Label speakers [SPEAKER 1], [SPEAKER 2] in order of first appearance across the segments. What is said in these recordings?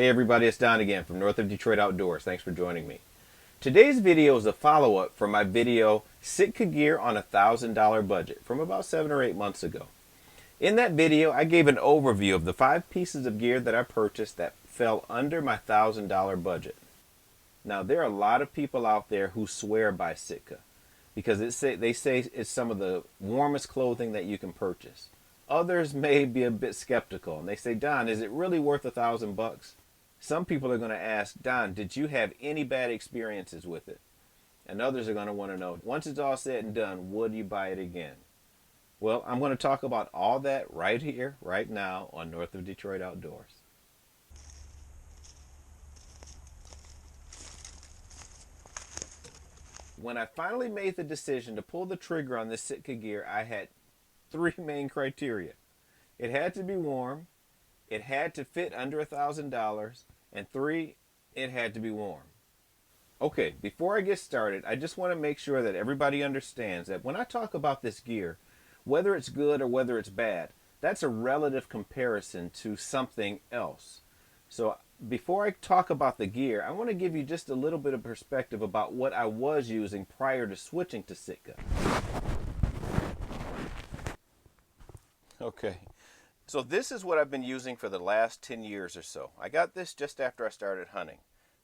[SPEAKER 1] Hey everybody, it's Don again from North of Detroit Outdoors. Thanks for joining me. Today's video is a follow-up from my video Sitka Gear on a $1,000 budget from about 7 or 8 months ago. In that video, I gave an overview of the 5 pieces of gear that I purchased that fell under my $1,000 budget. Now, there are a lot of people out there who swear by Sitka because they say it's some of the warmest clothing that you can purchase. Others may be a bit skeptical and they say, Don, is it really worth $1,000? Some people are going to ask, Don, did you have any bad experiences with it? And others are going to want to know, once it's all said and done, would you buy it again? Well, I'm going to talk about all that right here, right now on North of Detroit Outdoors. When I finally made the decision to pull the trigger on this Sitka gear, I had 3 main criteria. It had to be warm, it had to fit under $1,000, and 3, it had to be warm. Okay, before I get started, I just want to make sure that everybody understands that when I talk about this gear, whether it's good or whether it's bad, that's a relative comparison to something else. So before I talk about the gear, I want to give you just a little bit of perspective about what I was using prior to switching to Sitka. Okay. So this is what I've been using for the last 10 years or so. I got this just after I started hunting.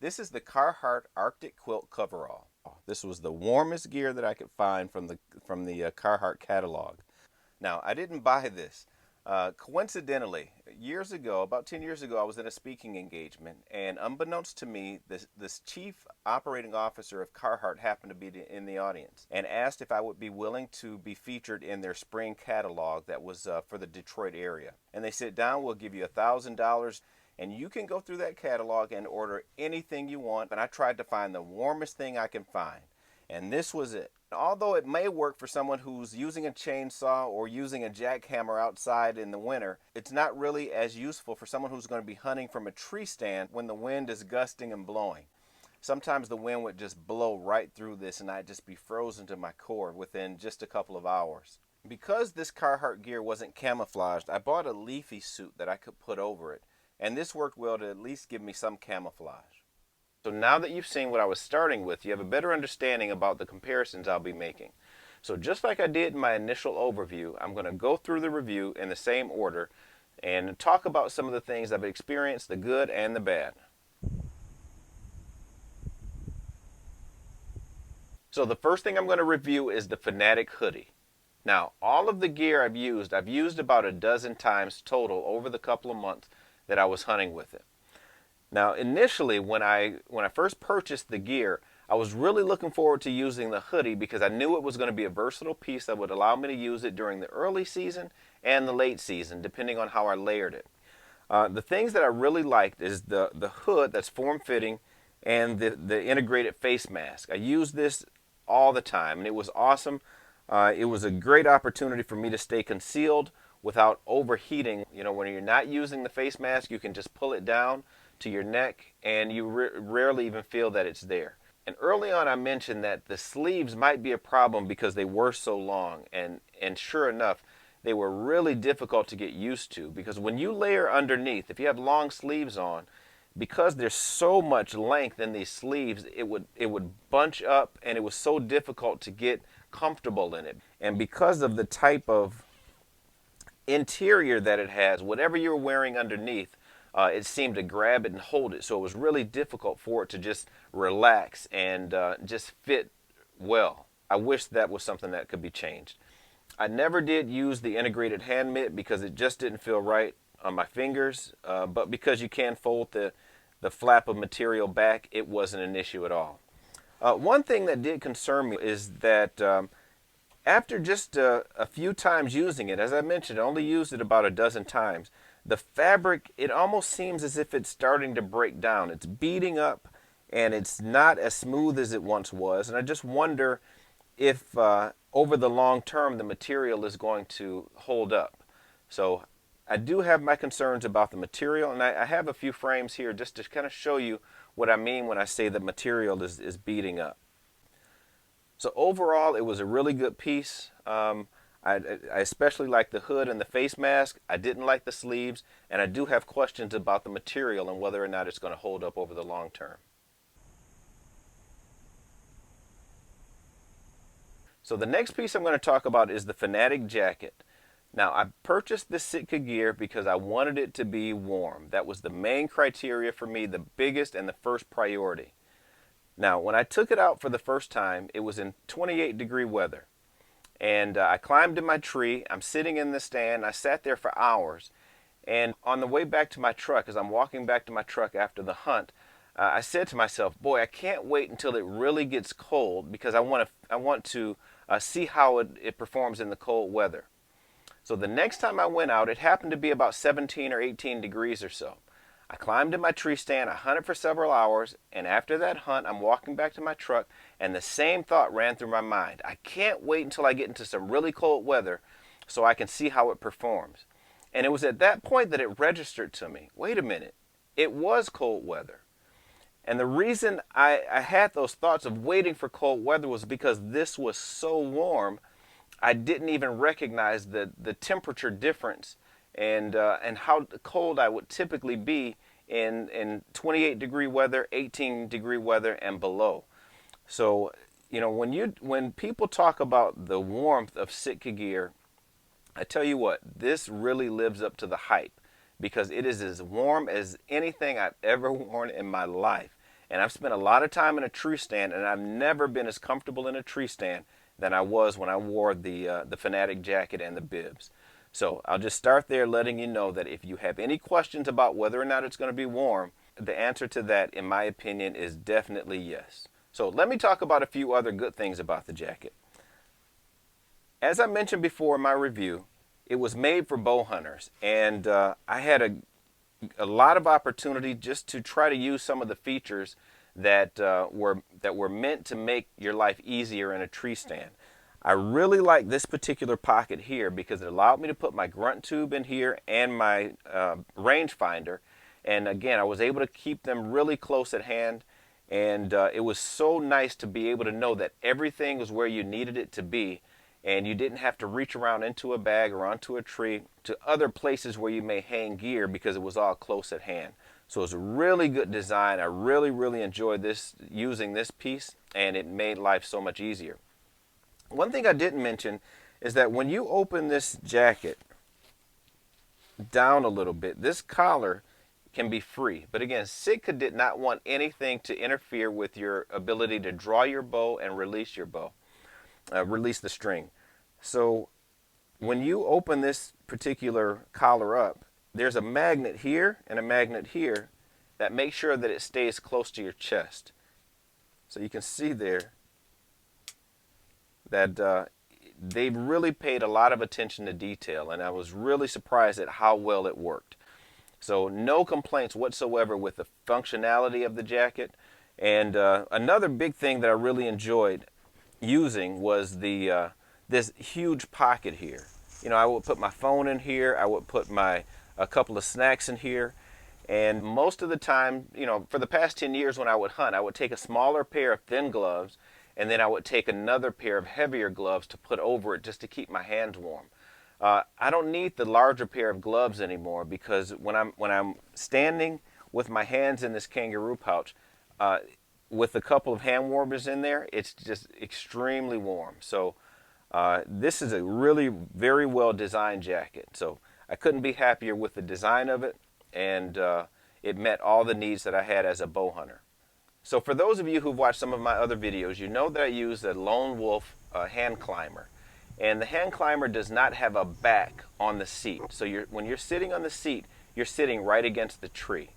[SPEAKER 1] This is the Carhartt Arctic Quilt Coverall. This was the warmest gear that I could find from the Carhartt catalog. Now, I didn't buy this. Coincidentally, years ago, about 10 years ago, I was in a speaking engagement, and unbeknownst to me, this chief operating officer of Carhartt happened to be in the audience and asked if I would be willing to be featured in their spring catalog that was for the Detroit area. And they said, Don, we'll give you $1,000 and you can go through that catalog and order anything you want. And I tried to find the warmest thing I can find, and this was it. Although it may work for someone who's using a chainsaw or using a jackhammer outside in the winter, it's not really as useful for someone who's going to be hunting from a tree stand when the wind is gusting and blowing. Sometimes the wind would just blow right through this and I'd just be frozen to my core within just a couple of hours. Because this Carhartt gear wasn't camouflaged, I bought a leafy suit that I could put over it, and this worked well to at least give me some camouflage. So now that you've seen what I was starting with, you have a better understanding about the comparisons I'll be making. So just like I did in my initial overview, I'm going to go through the review in the same order and talk about some of the things I've experienced, the good and the bad. So the first thing I'm going to review is the Fanatic Hoodie. Now, all of the gear I've used about a dozen times total over the couple of months that I was hunting with it. Now, initially, when I first purchased the gear, I was really looking forward to using the hoodie because I knew it was going to be a versatile piece that would allow me to use it during the early season and the late season, depending on how I layered it. The things that I really liked is the hood that's form-fitting and the integrated face mask. I used this all the time, and it was awesome. It was a great opportunity for me to stay concealed without overheating. You know, when you're not using the face mask, you can just pull it down to your neck and you rarely even feel that it's there. And early on I mentioned that the sleeves might be a problem because they were so long, and sure enough, they were really difficult to get used to because when you layer underneath, if you have long sleeves on, because there's so much length in these sleeves, it would bunch up and it was so difficult to get comfortable in it. And because of the type of interior that it has, whatever you're wearing underneath, it seemed to grab it and hold it, so it was really difficult for it to just relax and just fit well. I wish that was something that could be changed. I never did use the integrated hand mitt because it just didn't feel right on my fingers, but because you can fold the flap of material back, it wasn't an issue at all. One thing that did concern me is that after just a few times using it, as I mentioned, I only used it about a dozen times, the fabric, it almost seems as if it's starting to break down. It's beating up and it's not as smooth as it once was. And I just wonder if over the long term the material is going to hold up. So I do have my concerns about the material, and I have a few frames here just to kind of show you what I mean when I say the material is beating up. So overall, it was a really good piece. I especially like the hood and the face mask. I didn't like the sleeves, and I do have questions about the material and whether or not it's going to hold up over the long term. So the next piece I'm going to talk about is the Fanatic Jacket. Now, I purchased this Sitka gear because I wanted it to be warm. That was the main criteria for me, the biggest and the first priority. Now, when I took it out for the first time, it was in 28-degree weather. And I climbed in my tree. I'm sitting in the stand. I sat there for hours. And on the way back to my truck, as I'm walking back to my truck after the hunt, I said to myself, boy, I can't wait until it really gets cold because I want to see how it performs in the cold weather. So the next time I went out, it happened to be about 17 or 18 degrees or so. I climbed in my tree stand, I hunted for several hours, and after that hunt, I'm walking back to my truck, and the same thought ran through my mind. I can't wait until I get into some really cold weather so I can see how it performs. And it was at that point that it registered to me. Wait a minute, it was cold weather. And the reason I had those thoughts of waiting for cold weather was because this was so warm, I didn't even recognize the temperature difference and how cold I would typically be in 28-degree weather, 18-degree weather, and below. So, you know, when people talk about the warmth of Sitka gear, I tell you what, this really lives up to the hype because it is as warm as anything I've ever worn in my life. And I've spent a lot of time in a tree stand, and I've never been as comfortable in a tree stand than I was when I wore the Fanatic Jacket and the bibs. So I'll just start there letting you know that if you have any questions about whether or not it's going to be warm, the answer to that, in my opinion, is definitely yes. So let me talk about a few other good things about the jacket. As I mentioned before in my review, it was made for bow hunters, and I had a lot of opportunity just to try to use some of the features that were meant to make your life easier in a tree stand. I really like this particular pocket here because it allowed me to put my grunt tube in here and my rangefinder, and again I was able to keep them really close at hand, and it was so nice to be able to know that everything was where you needed it to be, and you didn't have to reach around into a bag or onto a tree to other places where you may hang gear because it was all close at hand. So it's a really good design. I really enjoyed using this piece, and it made life so much easier. One thing I didn't mention is that when you open this jacket down a little bit, this collar can be free. But again, Sitka did not want anything to interfere with your ability to draw your bow and release your bow, release the string. So when you open this particular collar up, there's a magnet here and a magnet here that makes sure that it stays close to your chest. So you can see there that they've really paid a lot of attention to detail, and I was really surprised at how well it worked. So no complaints whatsoever with the functionality of the jacket. And another big thing that I really enjoyed using was this huge pocket here. You know, I would put my phone in here, I would put a couple of snacks in here, and most of the time, you know, for the past 10 years when I would hunt, I would take a smaller pair of thin gloves, and then I would take another pair of heavier gloves to put over it just to keep my hands warm. I don't need the larger pair of gloves anymore because when I'm standing with my hands in this kangaroo pouch, with a couple of hand warmers in there, it's just extremely warm. So this is a really very well designed jacket. So I couldn't be happier with the design of it, and it met all the needs that I had as a bow hunter. So for those of you who've watched some of my other videos, you know that I use a Lone Wolf hand climber. And the hand climber does not have a back on the seat. So when you're sitting on the seat, you're sitting right against the tree.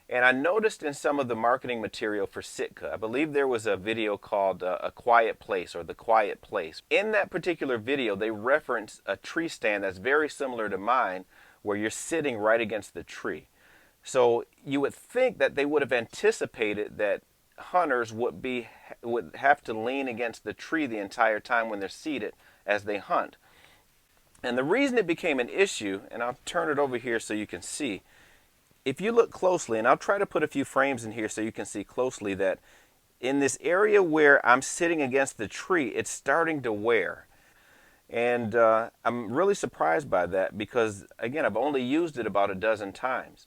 [SPEAKER 1] And I noticed in some of the marketing material for Sitka, I believe there was a video called A Quiet Place or The Quiet Place. In that particular video, they reference a tree stand that's very similar to mine, where you're sitting right against the tree. So you would think that they would have anticipated that hunters would have to lean against the tree the entire time when they're seated as they hunt. And the reason it became an issue, and I'll turn it over here so you can see, if you look closely, and I'll try to put a few frames in here so you can see closely, that in this area where I'm sitting against the tree, it's starting to wear. And I'm really surprised by that because, again, I've only used it about a dozen times.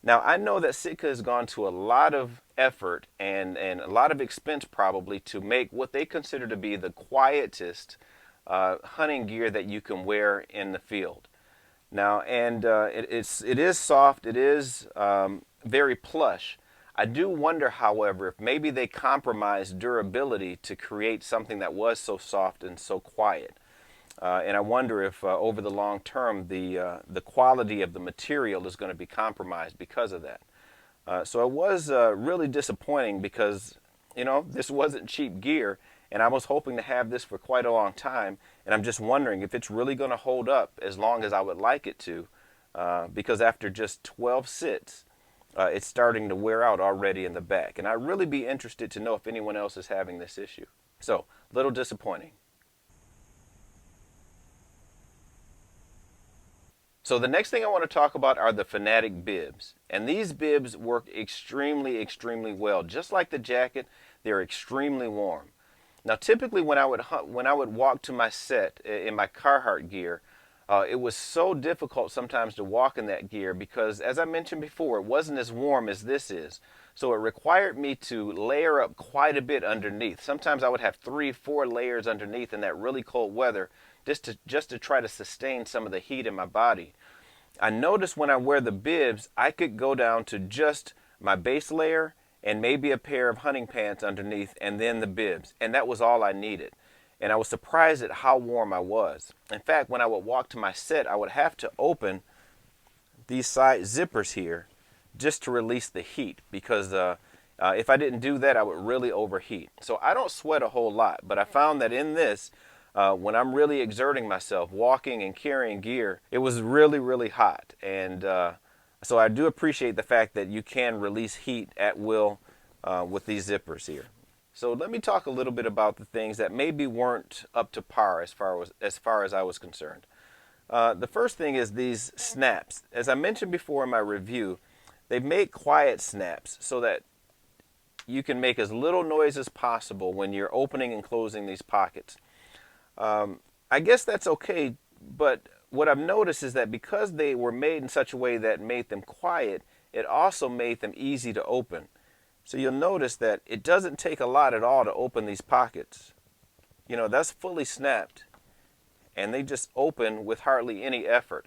[SPEAKER 1] Now, I know that Sitka has gone to a lot of effort and a lot of expense probably to make what they consider to be the quietest hunting gear that you can wear in the field. Now, and it is soft, it is very plush. I do wonder, however, if maybe they compromised durability to create something that was so soft and so quiet. And I wonder if over the long term the quality of the material is going to be compromised because of that. So it was really disappointing because, you know, this wasn't cheap gear, and I was hoping to have this for quite a long time, and I'm just wondering if it's really going to hold up as long as I would like it to, because after just 12 sits, it's starting to wear out already in the back, and I'd really be interested to know if anyone else is having this issue. So, a little disappointing. So the next thing I want to talk about are the Fanatic Bibs. And these bibs work extremely, extremely well. Just like the jacket, they're extremely warm. Now typically when I would hunt, when I would walk to my set in my Carhartt gear, it was so difficult sometimes to walk in that gear because, as I mentioned before, it wasn't as warm as this is. So it required me to layer up quite a bit underneath. Sometimes I would have 3, 4 layers underneath in that really cold weather just to try to sustain some of the heat in my body. I noticed when I wear the bibs, I could go down to just my base layer and maybe a pair of hunting pants underneath and then the bibs. And that was all I needed. And I was surprised at how warm I was. In fact, when I would walk to my set, I would have to open these side zippers here just to release the heat because if I didn't do that, I would really overheat. So I don't sweat a whole lot, but I found that in this, when I'm really exerting myself, walking and carrying gear, it was really, really hot. And so I do appreciate the fact that you can release heat at will with these zippers here. So let me talk a little bit about the things that maybe weren't up to par as far as I was concerned. The first thing is these snaps. As I mentioned before in my review, they make quiet snaps so that you can make as little noise as possible when you're opening and closing these pockets. I guess that's okay, but what I've noticed is that because they were made in such a way that made them quiet, it also made them easy to open. So you'll notice that it doesn't take a lot at all to open these pockets. You know, that's fully snapped, and they just open with hardly any effort.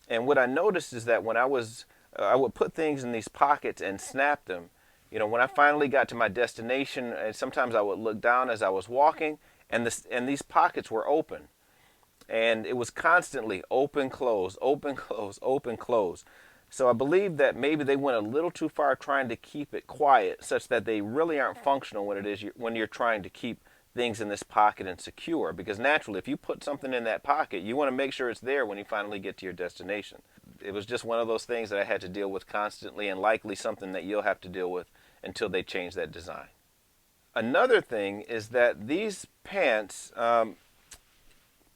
[SPEAKER 1] And what I noticed is that when I would put things in these pockets and snap them, you know, when I finally got to my destination, and sometimes I would look down as I was walking, and these pockets were open. And it was constantly open, close, open, close, open, close. So I believe that maybe they went a little too far trying to keep it quiet such that they really aren't functional when you're trying to keep things in this pocket and secure. Because naturally, if you put something in that pocket, you want to make sure it's there when you finally get to your destination. It was just one of those things that I had to deal with constantly, and likely something that you'll have to deal with until they change that design. Another thing is that these pants,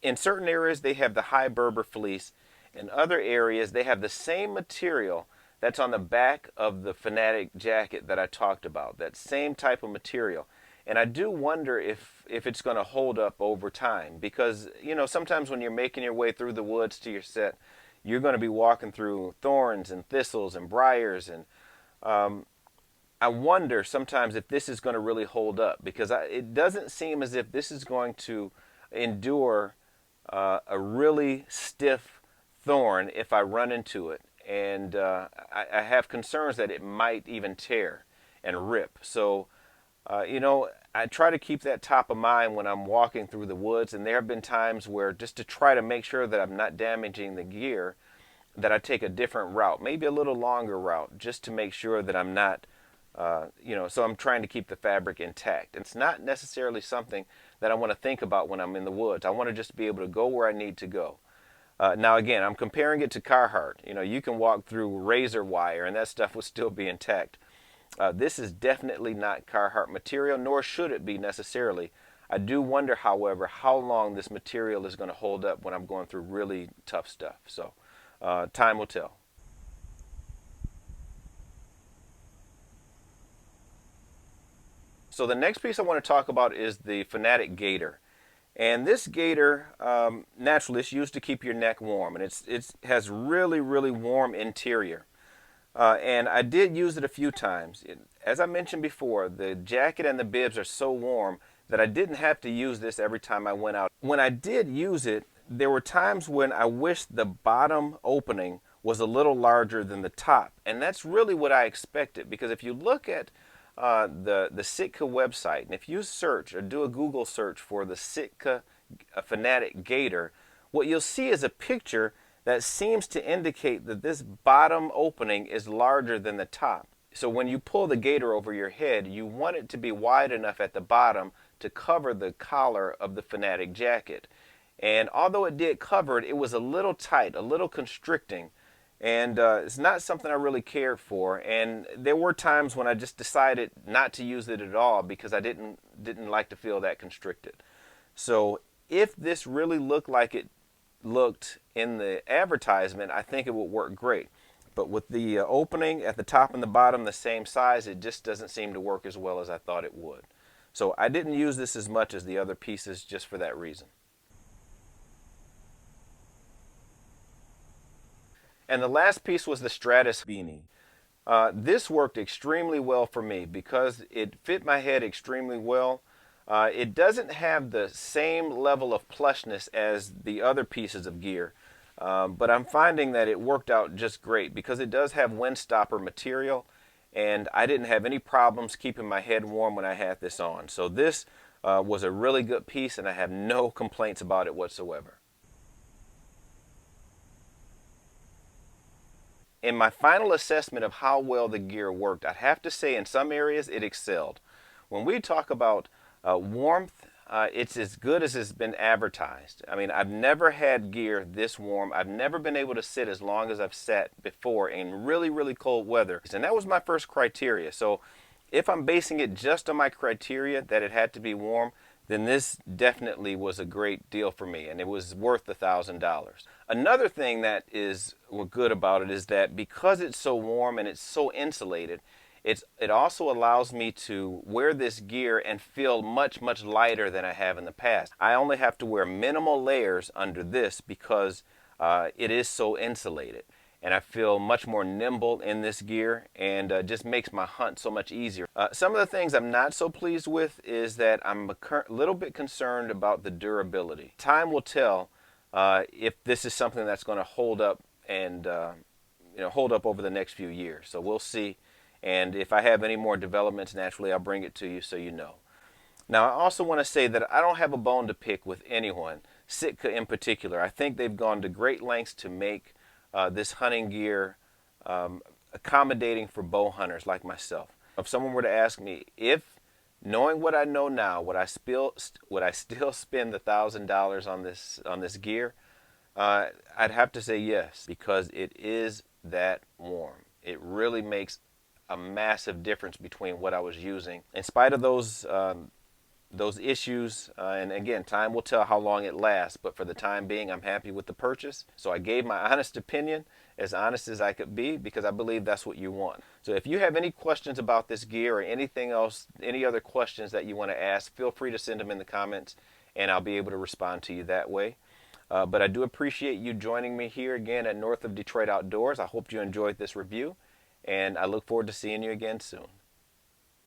[SPEAKER 1] in certain areas they have the high Berber fleece. In other areas they have the same material that's on the back of the Fanatic jacket that I talked about. That same type of material. And I do wonder if it's going to hold up over time. Because, you know, sometimes when you're making your way through the woods to your set, you're going to be walking through thorns and thistles and briars, and I wonder sometimes if this is going to really hold up, because it doesn't seem as if this is going to endure a really stiff thorn if I run into it. And I have concerns that it might even tear and rip. So, you know, I try to keep that top of mind when I'm walking through the woods. And there have been times where, just to try to make sure that I'm not damaging the gear, that I take a different route, maybe a little longer route, just to make sure that I'm not you know, so I'm trying to keep the fabric intact. It's not necessarily something that I want to think about when I'm in the woods. I want to just be able to go where I need to go. Now again, I'm comparing it to Carhartt. You know, you can walk through razor wire and that stuff will still be intact. This is definitely not Carhartt material, nor should it be necessarily. I do wonder, however, how long this material is going to hold up when I'm going through really tough stuff. So time will tell. So the next piece I want to talk about is the Fanatic Gator. And this gator, naturally, it's used to keep your neck warm, and it has really, really warm interior. And I did use it a few times. As I mentioned before, the jacket and the bibs are so warm that I didn't have to use this every time I went out. When I did use it, there were times when I wished the bottom opening was a little larger than the top. And that's really what I expected, because if you look at the SITKA website, and if you search or do a Google search for the SITKA Fanatic Gator, what you'll see is a picture that seems to indicate that this bottom opening is larger than the top. So when you pull the gator over your head, you want it to be wide enough at the bottom to cover the collar of the Fanatic jacket. And although it did cover it, it was a little tight, a little constricting. And it's not something I really cared for. And there were times when I just decided not to use it at all because I didn't like to feel that constricted. So if this really looked like it looked in the advertisement, I think it would work great. But with the opening at the top and the bottom the same size, it just doesn't seem to work as well as I thought it would. So I didn't use this as much as the other pieces just for that reason. And the last piece was the Stratos Beanie. This worked extremely well for me because it fit my head extremely well. It doesn't have the same level of plushness as the other pieces of gear, but I'm finding that it worked out just great because it does have windstopper material, and I didn't have any problems keeping my head warm when I had this on. So this was a really good piece, and I have no complaints about it whatsoever. In my final assessment of how well the gear worked, I'd have to say in some areas it excelled. When we talk about warmth, it's as good as it's been advertised. I mean, I've never had gear this warm. I've never been able to sit as long as I've sat before in really, really cold weather. And that was my first criteria. So if I'm basing it just on my criteria that it had to be warm, then this definitely was a great deal for me, and it was worth the $1,000. Another thing that is good about it is that because it's so warm and it's so insulated, it also allows me to wear this gear and feel much, much lighter than I have in the past. I only have to wear minimal layers under this because it is so insulated. And I feel much more nimble in this gear, and just makes my hunt so much easier. Some of the things I'm not so pleased with is that I'm a little bit concerned about the durability. Time will tell if this is something that's going to hold up and hold up over the next few years. So we'll see. And if I have any more developments, naturally I'll bring it to you so you know. Now, I also want to say that I don't have a bone to pick with anyone, SITKA in particular. I think they've gone to great lengths to make this hunting gear accommodating for bow hunters like myself. If someone were to ask me, if knowing what I know now, would I still spend the $1,000 on this gear? I'd have to say yes, because it is that warm. It really makes a massive difference between what I was using. In spite of those issues, and again, time will tell how long it lasts, but for the time being, I'm happy with the purchase. So I gave my honest opinion, as honest as I could be, because I believe that's what you want. So if you have any questions about this gear or anything else, any other questions that you want to ask, feel free to send them in the comments, and I'll be able to respond to you that way. But I do appreciate you joining me here again at North of Detroit Outdoors. I hope you enjoyed this review, and I look forward to seeing you again soon.